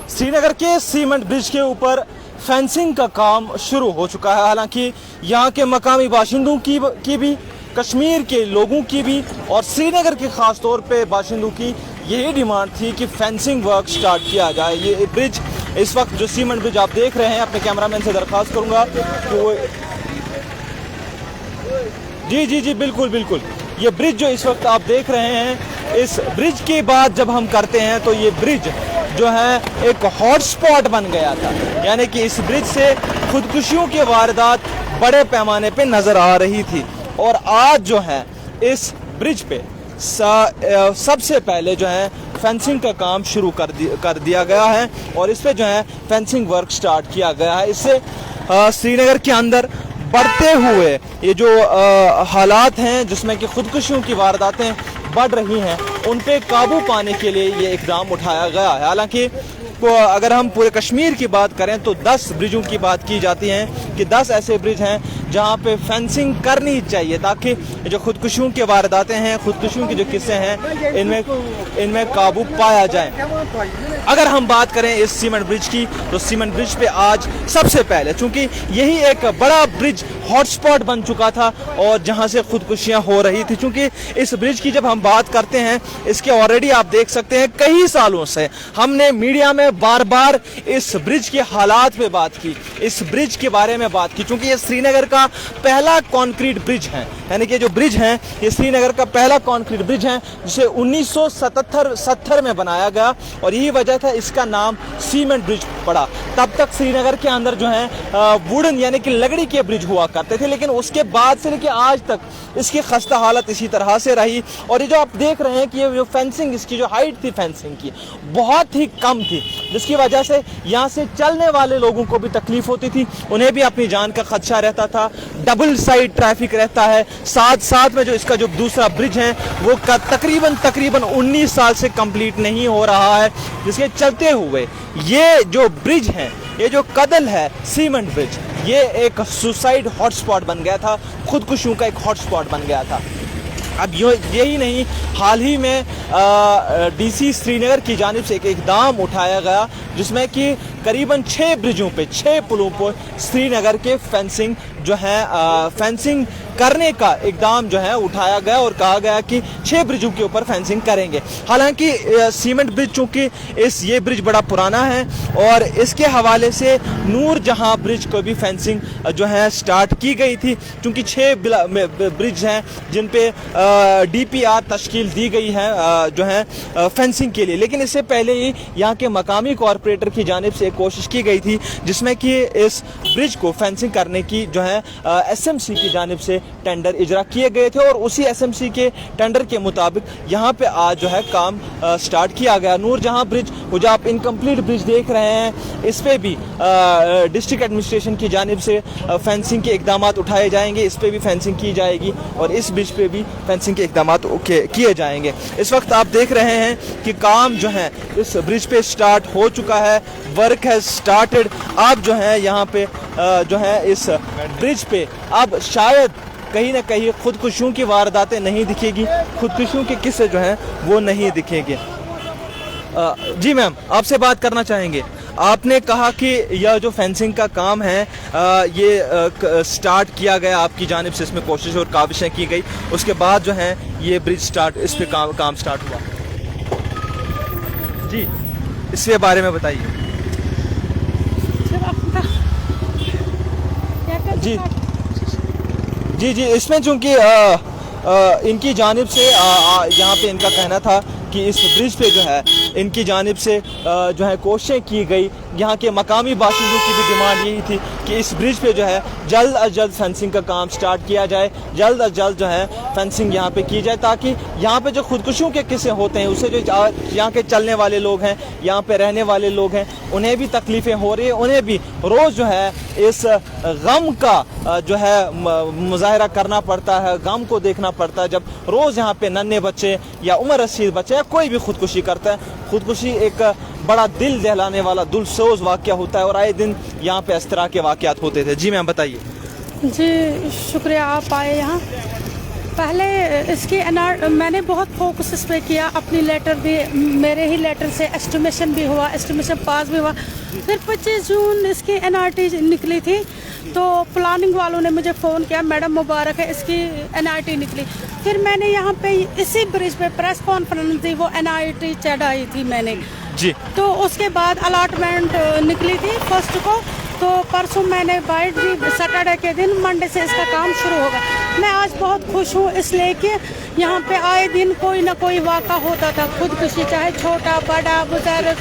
श्रीनगर के cement bridge के ऊपर फेंसिंग का काम शुरू हो चुका है। हालांकि यहाँ के मकामी बाशिंदों की भी, कश्मीर के लोगों की भी और श्रीनगर के ख़ास तौर पे बाशिंदों की यही डिमांड थी कि फेंसिंग वर्क स्टार्ट किया जाए। ये ब्रिज इस वक्त जो सीमेंट ब्रिज आप देख रहे हैं, अपने कैमरामैन से दरख्वास्त करूँगा कि वो जी बिल्कुल ये ब्रिज जो इस वक्त आप देख रहे हैं, इस ब्रिज की बात जब हम करते हैं तो ये ब्रिज जो है एक हॉटस्पॉट बन गया था। यानी कि इस ब्रिज से खुदकुशियों की वारदात बड़े पैमाने पे नज़र आ रही थी और आज जो है इस ब्रिज पे सबसे पहले जो है फेंसिंग का काम शुरू कर दिया गया है और इस पे जो है फेंसिंग वर्क स्टार्ट किया गया है। इससे श्रीनगर के अंदर बढ़ते हुए ये जो हालात हैं जिसमें कि खुदकुशियों की वारदातें बढ़ रही हैं, उन पे काबू पाने के लिए ये इक़दाम उठाया गया है। हालांकि अगर हम पूरे कश्मीर की बात करें तो 10 ब्रिजों की बात की जाती है कि 10 ऐसे ब्रिज हैं जहां पे फेंसिंग करनी चाहिए ताकि जो खुदकुशियों की वारदातें हैं, खुदकुशियों के जो किस्से हैं, इनमें काबू पाया जाए। अगर हम बात करें इस सीमेंट ब्रिज की तो सीमेंट ब्रिज पे आज सबसे पहले, चूंकि यही एक बड़ा ब्रिज हॉटस्पॉट बन चुका था और जहां से खुदकुशियां हो रही थी, चूंकि इस ब्रिज की जब हम बात करते हैं, इसके ऑलरेडी आप देख सकते हैं कई सालों से हमने मीडिया में बार बार इस ब्रिज के हालात पे बात की, इस ब्रिज के बारे में बात की, क्योंकि ये श्रीनगर का पहला कंक्रीट ब्रिज है। यानी कि जो ब्रिज है ये श्रीनगर का पहला कंक्रीट ब्रिज है जिसे 1970 में बनाया गया और यही वजह था इसका नाम सीमेंट ब्रिज पड़ा। तब तक श्रीनगर के अंदर जो है वुडन यानी कि लकड़ी के ब्रिज हुआ करते थे, लेकिन उसके बाद से लेकर आज तक इसकी खस्ता हालत इसी तरह से रही। और ये जो आप देख रहे हैं कि ये जो फेंसिंग, इसकी जो हाइट थी फेंसिंग की बहुत ही कम थी, जिसकी वजह से यहाँ से चलने वाले लोगों को भी तकलीफ होती थी, उन्हें भी अपनी जान का खदशा रहता था। डबल साइड ट्रैफिक रहता है। साथ में जो इसका जो दूसरा ब्रिज है वो तकरीबन 19 साल से कंप्लीट नहीं हो रहा है, जिसके चलते हुए ये जो ब्रिज है, ये जो कदल है सीमेंट ब्रिज, ये एक सुसाइड हॉटस्पॉट बन गया था, खुदकुशियों का एक हॉटस्पॉट बन गया था। अब यही नहीं, हाल ही में डीसी श्रीनगर की जानिब से एक इक़दाम उठाया गया जिसमें कि करीबन 6 ब्रिजों पे, 6 पुलों पर श्रीनगर के फेंसिंग जो है फेंसिंग करने का इक़दाम जो है उठाया गया और कहा गया कि 6 ब्रिजों के ऊपर फेंसिंग करेंगे। हालांकि सीमेंट ब्रिज, चूँकि ये ब्रिज बड़ा पुराना है और इसके हवाले से नूर जहां ब्रिज को भी फेंसिंग जो है स्टार्ट की गई थी, क्योंकि 6 ब्रिज हैं जिन पे DPR तश्कील दी गई है जो है फेंसिंग के लिए। लेकिन इससे पहले ही यहाँ के मकामी कॉरपोरेटर की जानिब से एक कोशिश की गई थी जिसमें कि इस ब्रिज को फेंसिंग करने की जो है SMC की जानिब से टेंडर इजरा किए गए थे और उसी SMC के टेंडर के मुताबिक यहाँ पे आज जो है काम स्टार्ट किया गया। नूर जहाँ ब्रिज, वो जो आप इनकम्प्लीट ब्रिज देख रहे हैं, इस पे भी डिस्ट्रिक्ट एडमिनिस्ट्रेशन की जानिब से फेंसिंग के इकदाम उठाए जाएंगे, इस पे भी फेंसिंग की जाएगी और इस ब्रिज पे भी फेंसिंग के इकदाम किए जाएंगे। इस वक्त आप देख रहे हैं कि काम जो है इस ब्रिज पे स्टार्ट हो चुका है, वर्क हैज स्टार्टेड। अब जो है यहाँ पे जो है इस ब्रिज पे अब शायद कहीं ना कहीं खुदकुशियों की वारदातें नहीं दिखेगी, खुदकुशियों के किस्से जो हैं वो नहीं दिखेंगे। जी मैम, आपसे बात करना चाहेंगे। आपने कहा कि यह जो फेंसिंग का काम है ये स्टार्ट किया गया आपकी जानिब से, इसमें कोशिश और काविशें की गई, उसके बाद जो है ये ब्रिज स्टार्ट, इस पे काम स्टार्ट हुआ। जी, इसके बारे में बताइए। जी, इसमें चूंकि इनकी जानिब से यहाँ पे इनका कहना था कि इस ब्रिज पे जो है इनकी जानिब से जो है कोशिशें की गई। यहाँ के मकामी बाशिंदों की भी डिमांड यही थी कि इस ब्रिज पे जो है जल्द अज जल्द फेंसिंग का काम स्टार्ट किया जाए, जल्द अज जल्द जो है फेंसिंग यहाँ पे की जाए, ताकि यहाँ पे जो खुदकुशियों के किस्से होते हैं उससे जो यहाँ के चलने वाले लोग हैं, यहाँ पे रहने वाले लोग हैं, उन्हें भी तकलीफ़ें हो रही है, उन्हें भी रोज़ जो है इस गम का जो है मुजाहरा करना पड़ता है, गम को देखना पड़ता है। जब रोज़ यहाँ पे नन्हे बच्चे या उम्र रसीद बच्चे या कोई भी खुदकुशी करता है, खुदकुशी एक बड़ा दिल दहलाने वाला, दिलसोज वाक़या होता है और आए दिन यहाँ पे इस तरह के वाक़यात होते थे। जी मैम बताइए। जी शुक्रिया, आप आए यहाँ। पहले इसकी मैंने बहुत फोकस इस पे किया, अपनी लेटर भी, मेरे ही लेटर से एस्टिमेशन भी हुआ, एस्टिमेशन पास भी हुआ। फिर 25 जून इसकी NRT निकली थी, तो प्लानिंग वालों ने मुझे फ़ोन किया, मैडम मुबारक है, इसकी NRT निकली। फिर मैंने यहाँ पे इसी ब्रिज पे प्रेस कॉन्फ्रेंस दी, वो NRT चढ़ाई थी मैंने जी। तो उसके बाद अलॉटमेंट निकली थी फर्स्ट को, तो परसों मैंने बाइट दी, सैटरडे के दिन, मंडे से इसका काम शुरू होगा। मैं आज बहुत खुश हूँ इसलिए कि यहाँ पे आए दिन कोई ना कोई वाक़ा होता था, खुदकुशी, चाहे छोटा बड़ा बुजुर्ग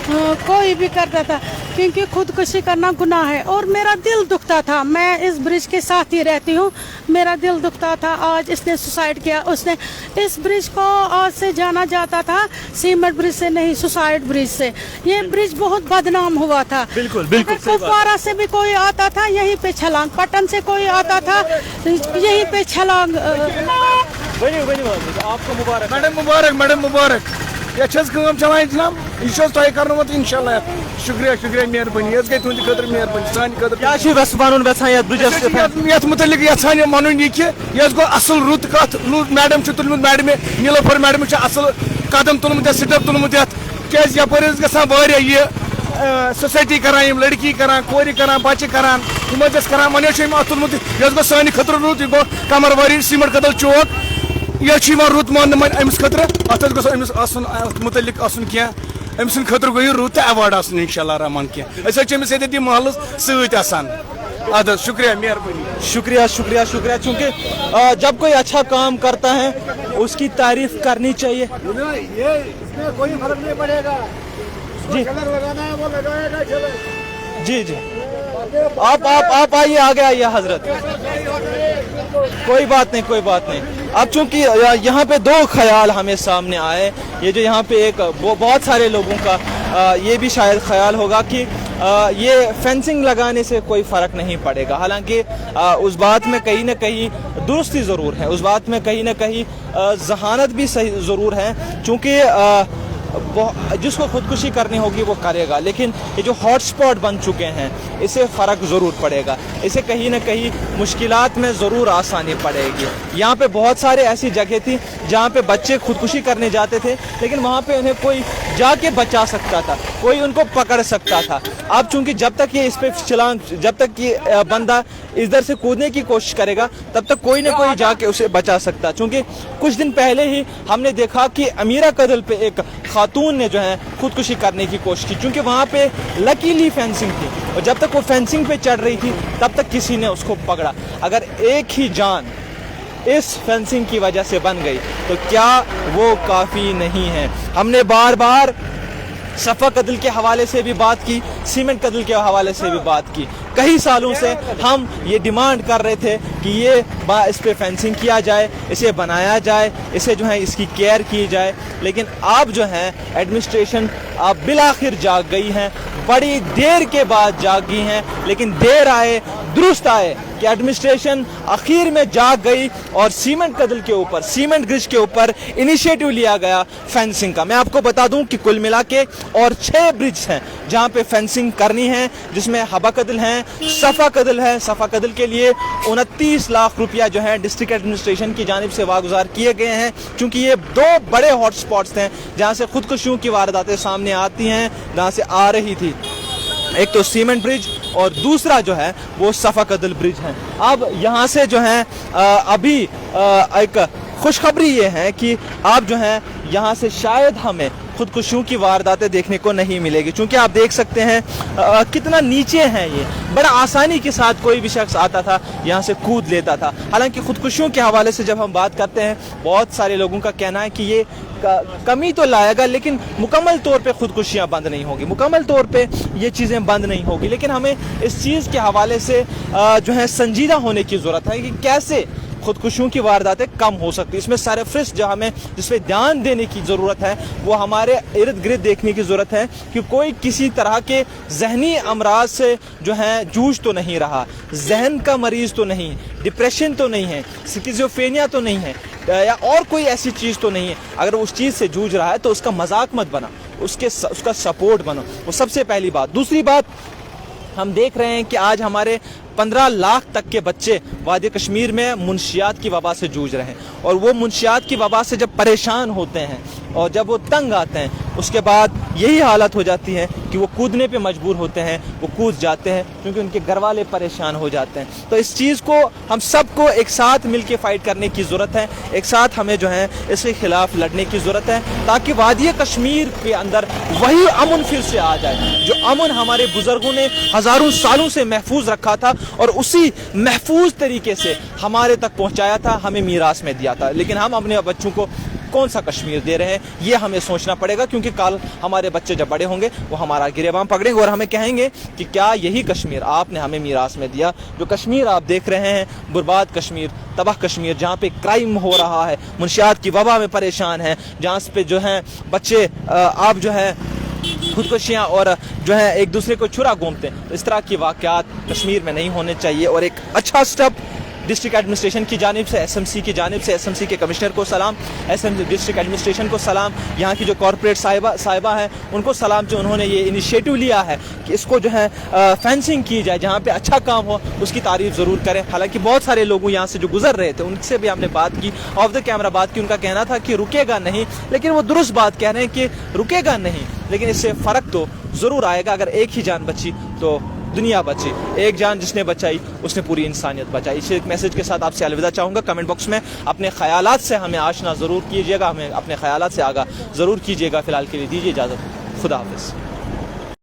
कोई भी करता था, क्योंकि खुदकुशी करना गुनाह है। और मेरा दिल दुखता था, मैं इस ब्रिज के साथ ही रहती हूँ, मेरा दिल दुखता था। आज इसने सुसाइड किया, उसने इस ब्रिज को आज से जाना जाता था सीमेंट ब्रिज से नहीं, सुसाइड ब्रिज से। ये ब्रिज बहुत बदनाम हुआ था। बिल्कुल बिल्कुल। कुपवारा से भी कोई आता था यहीं पे छलांग, पटन से कोई आता था यहीं पे छलांग। आपको मुबारक। मैडम मुबारक। ये काम चलान जनाब, यह तय कर इंशाल्लाह। शुक्रिया शुक्रिया, मेहरबानी गई तुंद खतर, मेहरबानी सान खतर। ये मुतलिक यहां वन यह कि यह गो असल रुत कत, मैडम तुलमुत, मैडम नीलोफर मैडम असल कदम तुलमुत, स्टेप तुलमुत क्या गया यह सोसाइटी करान, लड़की करान, कोर करान, बच्चे करान, करान वनो तुलमुत। यह गो सान खतर रुत, यह गो कमरवारी सीमेंट कदल चौक, यह रुत मान अमिस खतर, अत गो मुतलिक क्या अम सद खतर गो रुत अवार्ड इंशाल्लाह रहमान क्या महल सतान। अद शुक्रिया मेहरबानी। शुक्रिया शुक्रिया शुक्रिया। चूँकि जब कोई अच्छा काम करता है उसकी तारीफ करनी चाहिए। इसमें कोई फर्क नहीं पड़ेगा, जी कलर लगाना है वो लगाएगा, चलो। जी जी, आप आइए, आगे आइए हजरत। कोई बात नहीं, कोई बात नहीं। अब चूंकि यहाँ पे दो ख्याल हमें सामने आए, ये जो यहाँ पे एक बहुत सारे लोगों का ये भी शायद ख्याल होगा कि ये फेंसिंग लगाने से कोई फ़र्क नहीं पड़ेगा। हालांकि उस बात में कहीं ना कहीं दुरुस्ती ज़रूर है, उस बात में कहीं ना कहीं जहानत भी सही ज़रूर है, चूँकि जिसको खुदकुशी करनी होगी वो करेगा। लेकिन ये जो हॉटस्पॉट बन चुके हैं इससे फ़र्क ज़रूर पड़ेगा, इसे कहीं ना कहीं मुश्किलात में ज़रूर आसानी पड़ेगी। यहाँ पे बहुत सारे ऐसी जगह थी जहाँ पे बच्चे खुदकुशी करने जाते थे, लेकिन वहाँ पे उन्हें कोई जाके बचा सकता था, कोई उनको पकड़ सकता था। अब चूंकि जब तक ये इस पे छलांग, जब तक ये बंदा इधर से कूदने की कोशिश करेगा तब तक कोई ना कोई जाके उसे बचा सकता। चूंकि कुछ दिन पहले ही हमने देखा कि अमीरा कदल पे एक खातून ने जो है खुदकुशी करने की कोशिश की, क्योंकि वहाँ पे लकीली फेंसिंग थी और जब तक वो फेंसिंग पे चढ़ रही थी तब तक किसी ने उसको पकड़ा। अगर एक ही जान इस फेंसिंग की वजह से बन गई तो क्या वो काफ़ी नहीं है। हमने बार बार सफ़ा कदल के हवाले से भी बात की, सीमेंट कदल के हवाले से भी बात की। कई सालों से हम ये डिमांड कर रहे थे कि ये इस पे फेंसिंग किया जाए, इसे बनाया जाए, इसे जो है इसकी केयर की जाए। लेकिन अब जो है एडमिनिस्ट्रेशन अब बिलाखिर जाग गई हैं, बड़ी देर के बाद जागी हैं, लेकिन देर आए दुरुस्त आए कि एडमिनिस्ट्रेशन आखिर में जाग गई और सीमेंट कदल के ऊपर, सीमेंट ब्रिज के ऊपर इनिशिएटिव लिया गया फेंसिंग का। मैं आपको बता दूं कि कुल मिला के और 6 ब्रिज हैं जहां पे फेंसिंग करनी है, जिसमें हबा कदल है, सफ़ा कदल है। सफ़ा कदल के लिए 29 लाख रुपया जो है डिस्ट्रिक्ट एडमिनिस्ट्रेशन की जानिब से वागुजार किए गए हैं, क्योंकि ये 2 बड़े हॉटस्पॉट्स हैं जहाँ से खुदकुशियों की वारदातें सामने आती हैं, जहाँ से आ रही थी। एक तो सीमेंट ब्रिज और दूसरा जो है वो सफ़ा कदल ब्रिज है। अब यहाँ से जो है अभी एक खुशखबरी ये है कि अब जो है यहाँ से शायद हमें खुदकुशियों की वारदातें देखने को नहीं मिलेगी, क्योंकि आप देख सकते हैं कितना नीचे हैं ये। बड़ा आसानी के साथ कोई भी शख्स आता था यहाँ से कूद लेता था। हालांकि खुदकुशियों के हवाले से जब हम बात करते हैं, बहुत सारे लोगों का कहना है कि ये कमी तो लाएगा लेकिन मुकम्मल तौर पे खुदकुशियाँ बंद नहीं होगी, मुकम्मल तौर पे ये चीज़ें बंद नहीं होगी। लेकिन हमें इस चीज़ के हवाले से जो है संजीदा होने की ज़रूरत है कि कैसे खुदकुशियों की वारदातें कम हो सकती है। इसमें सरफरिस्त जो हमें जिस पे ध्यान देने की ज़रूरत है वो हमारे इर्द गिर्द देखने की ज़रूरत है कि कोई किसी तरह के जहनी अमराज से जो है जूझ तो नहीं रहा, जहन का मरीज़ तो नहीं, डिप्रेशन तो नहीं है, स्किज़ोफ्रेनिया तो नहीं है, या और कोई ऐसी चीज़ तो नहीं है। अगर उस चीज़ से जूझ रहा है तो उसका मजाक मत बना, उसका सपोर्ट बनो, वो सबसे पहली बात। दूसरी बात, हम देख रहे हैं कि आज हमारे 15 लाख तक के बच्चे वादी कश्मीर में मुंशियात की वबा से जूझ रहे हैं, और वो मुंशियात की वबा से जब परेशान होते हैं और जब वो तंग आते हैं, उसके बाद यही हालत हो जाती है कि वो कूदने पे मजबूर होते हैं, वो कूद जाते हैं क्योंकि उनके घर वाले परेशान हो जाते हैं। तो इस चीज़ को हम सबको एक साथ मिलके फाइट करने की ज़रूरत है, एक साथ हमें जो है इसके खिलाफ लड़ने की ज़रूरत है, ताकि वादी कश्मीर के अंदर वही अमन फिर से आ जाए जो अमन हमारे बुजुर्गों ने हज़ारों सालों से महफूज रखा था और उसी महफूज तरीके से हमारे तक पहुँचाया था, हमें मीरास में दिया था। लेकिन हम अपने बच्चों को कौन सा कश्मीर दे रहे हैं, ये हमें सोचना पड़ेगा, क्योंकि कल हमारे बच्चे जब बड़े होंगे वो हमारा गिरेबान पकड़ेंगे और हमें कहेंगे कि क्या यही कश्मीर आपने हमें मीरास में दिया। जो कश्मीर आप देख रहे हैं, बर्बाद कश्मीर, तबाह कश्मीर, जहाँ पे क्राइम हो रहा है, मुंशियात की वबा में परेशान है, जहाँ पे जो है बच्चे आप जो है खुदकुशियाँ और जो है एक दूसरे को छुरा घूमते हैं। तो इस तरह की वाक़यात कश्मीर में नहीं होने चाहिए। और एक अच्छा स्टेप डिस्ट्रिक्ट एडमिनिस्ट्रेशन की जानिब से, एसएमसी की जानिब से, एसएमसी के कमिश्नर को सलाम, एसएमसी डिस्ट्रिक्ट एडमिनिस्ट्रेशन को सलाम, यहाँ की जो कॉर्पोरेट साहिबा हैं उनको सलाम, जो उन्होंने ये इनिशिएटिव लिया है कि इसको जो है फेंसिंग की जाए, जहाँ पे अच्छा काम हो उसकी तारीफ ज़रूर करें। हालांकि बहुत सारे लोग यहाँ से जो गुजर रहे थे उनसे भी हमने बात की, ऑफ द कैमरा बात की, उनका कहना था कि रुकेगा नहीं, लेकिन वो दुरुस्त बात कह रहे हैं कि रुकेगा नहीं, लेकिन इससे फ़र्क तो ज़रूर आएगा। अगर एक ही जान बची तो दुनिया बची, एक जान जिसने बचाई उसने पूरी इंसानियत बचाई। इस मैसेज के साथ आपसे अलविदा चाहूँगा। कमेंट बॉक्स में अपने ख्यालात से हमें आशना ज़रूर कीजिएगा, हमें अपने ख्यालात से आगाह ज़रूर कीजिएगा। फ़िलहाल के लिए दीजिए इजाज़त, खुदा हाफ़िज़।